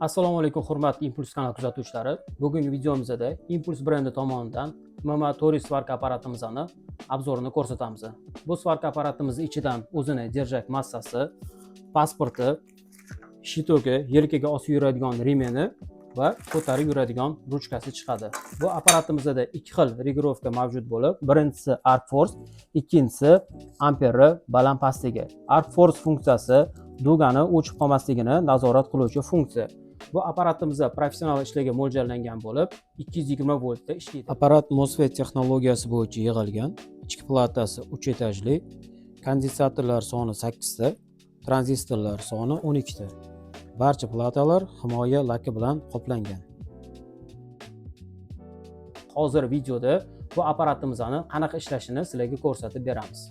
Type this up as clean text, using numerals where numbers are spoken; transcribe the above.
Assalomu alaykum hurmatli Impuls kanal kuzatuvchilari. Bugungi videomizda Impuls brendi tomonidan MM4 svarka apparatimizni obzorini ko'rsatamiz. Bu svarka apparatimiz ichidan o'zini держак massasi, pasporti, shitogi, yelkaga osib yuradigan remeni va ko'tarib yuradigan ruchkasi chiqadi. Bu apparatimizda ikki xil regirovka mavjud bo'lib, birinchisi Arc Force, ikkinchisi amperi baland pastligi. Arc Force funksiyasi dugani o'chib qolmasligini nazorat qiluvchi funksiya. Bu apparatimiz professional ishlarga mo'ljallangan bo'lib, 220 voltda ishlaydi. Apparat MOSFET texnologiyasi bo'yicha yig'ilgan. Ichki platasi 3 etajli, kondensatorlar soni 8 ta, tranzistorlar soni 12 ta. Barcha platalar himoya laki bilan qoplangan. Hozir videoda bu apparatimizning qanaqa ishlashini sizlarga ko'rsatib beramiz.